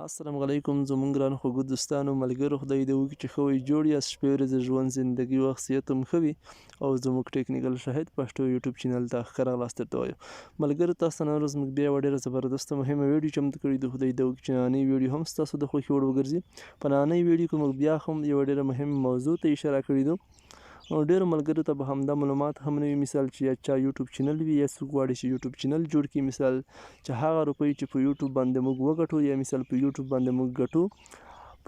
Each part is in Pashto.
السلام علیکم زموږ ګرانو خوږو دوستانو ملګرو خدای دې وکړي چې ښه وئ جوړ یاست شپې ورځې ژوند زندګي وخت صحت هم ښه وي او زموږ ټیکنیکل شاهد پښتو یوټیوب چینل ته ښه راغلاست درته وایم ملګرو تاسو ته نن ورځ موږ بیا یوه ډېره زبردسته مهمه ویډیو چمتو کړې ده خدای دې وکړي چې نننۍ ویډیو هم ستاسو د خوښې وړ وګرځي په نننۍ ویډیو کې موږ بیا هم یوه ډېره مهمه موضوع ته اشاره کړې ده او ډېرو ملګرو ته به همدا معلومات هم نه وي مثال چې یا چا یوټیوب چینل وي یا څوک غواړي چې یوټیوب چینل جوړ کړي مثال چې هغه روپۍ چې په یوټیوب باندې موږ وګټو یا مثال په یوټیوب باندې موږ ګټو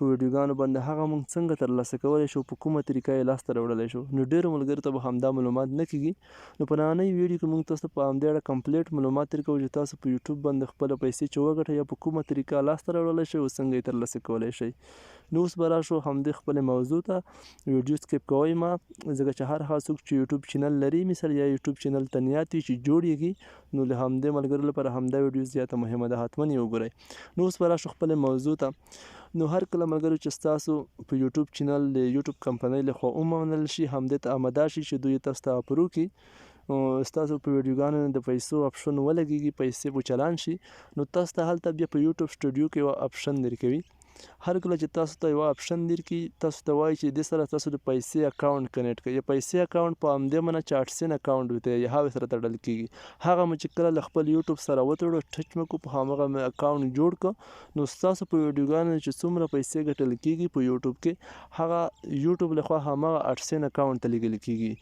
په ویډیوګانو باندې هغه موږ څنګه ترلاسه کولی شو په کومه طریقه یې لاسته راوړلی شو نو ډېرو ملګرو ته به همدا معلومات نه کېږي نو په نننۍ ویډیو کې موږ تاسو ته په همدې اړه کمپلیټ معلومات درکوو چې تاسو په یوټیوب باندې خپله پیسې چې وګټئ یا په کومه طریقه لاسته راوړلی شئ او څنګه یې ترلاسه کولی شئ نو اوس به راشو همدې خپلې موضوع ته ویډیو سکیپ کوئ مه ځکه چې هر هغه څوک چې یوټیوب چینل لري مثال یا یوټیوب چینل ته نیت وي چې جوړیږي نو له همدې ملګرو لپاره همدا ویډیو زیاته مهمه ده حتما یې وګورئ نو اوس به راشو خپلې موضوع ته نو هر کله ملګرو چې ستاسو په یوټیوب چینل د یوټیوب کمپنۍ لخوا ومنل شي همدې ته اماده شي چې دوی تاسو ته اپرو کړي ستاسو په ویډیوګانو د پیسو اپشن ولګېږي پیسې په چالان شي نو تاسو ته هلته بیا په یوټیوب سټوډیو کې یوه اپشن درکوي هر کله چې تاسو ته یوه اپشن درکړي تاسو ته وایي چې دې سره تاسو د پیسې اکاونټ کنیکټ کړئ یا پیسې اکاونټ په همدې معنی چې اډسن اکاونټ ورته یا هغې سره تړل کېږي هغه مو چې کله له خپل یوټیوب سره وتړو ټچ مو کړو په هماغه مې اکاونټ جوړ کړو نو ستاسو په ویډیوګانو چې څومره پیسې ګټل کېږي په یوټیوب کې هغه یوټیوب لخوا هماغه اډسن اکاونټ ته لیږل کېږي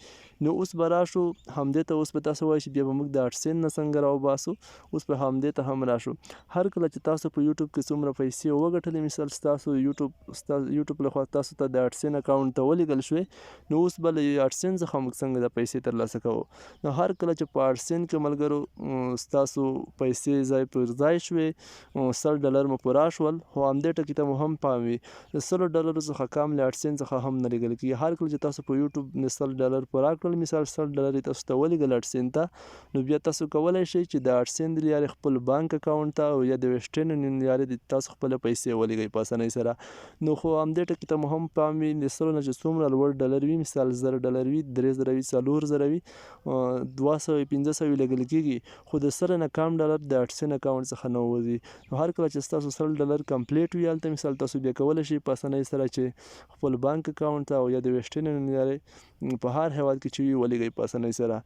نو اوس به راشو همدې ته اوس به تاسو وایي چې بیا به موږ د اډسن نه څنګه راوباسو اوس به همدې ته هم راشو هر کله چې تاسو په یوټیوب کې څومره پیسې وګټلې مثال ستاسو یوټیوب لخوا تاسو ته د اډسن اکاونټ ته ولېږل شوې نو اوس به له اډسن څخه موږ څنګه د پیسې ترلاسه کوو نو هر کله چې په اډسن کې ملګرو ستاسو پیسې ځای پر ځای شوې $100 مو پوره شول خو همدې ټکي ته مو هم پام وي د $100 څخه کم له اډسن څخه هم نه لیږل کېږي هر کله چې تاسو په یوټیوب $100 پوره کړل مثال $100 یې تاسو ته ولېږل اډسن ته نو بیا تاسو کولی شئ چې د اډسن د لارې خپل بانک اکاونټ ته او یا د ویسټرن یونین لارې تاسو خپله پیسې ولېږئ په اسانۍ سره نو خو همدې ټکي ته مو هم پام وي د 100 نه چې څومره لوړ ډالر وي مثال $1000 وي 3000 وي 4000 وي 200 1500 لیږل کېږي خو د 100 نه کم ډالر د اډسن اکاونټ څخه نه وځي نو هر کله چې ستاسو $100 کمپلیټ وي هلته مثال تاسو بیا کولی شئ په اسانۍ سره چې خپل بانک اکاونټ ته او یا د ویسټرن یونین لارې په هر هیواد کې چې وي ولېږئ په اسانۍ سره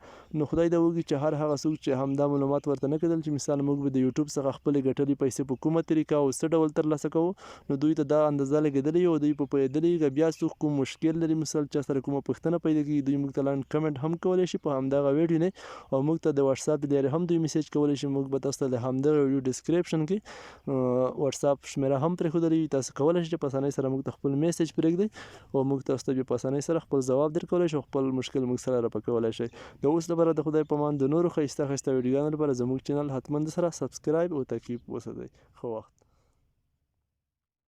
نو خدای دې وکړي چې هر هغه څوک چې همدا معلومات ورته نه کېدل چې مثال موږ به د یوټیوب څخه خپلې ګټلې پیسې په کومه طریقه او څه ډول ترلاسه کوو نو دوی ته دا اندازه لګېدلې او دوی په پوهېدلي که بیا څوک کوم مشکل لري مثال چا سره کومه پوښتنه پیدا کېږي دوی موږ ته لاندې کمنټ هم کولی شي په همدغه ویډیو نه او موږ ته د واتساپ د لارې هم دوی میسیج کولی شي موږ به تاسو ته د همدغه ویډیو ډسکرپشن کې واتساپ شمیره هم پرېښودلې وي تاسو کولی شئ چې په اسانۍ سره موږ ته خپل میسیج پرېږدئ او موږ تاسو ته بیا په اسانۍ سره خپل ځواب درکولی شو خپل مشکل موږ سره راپاکولی شئ د اوس لپاره د خدای په امان د نورو ښایسته ښایسته ویډیوګانو لپاره زموږ چینل حتما د سره سبسکرایب او تعقیب وساتئ ښه وخت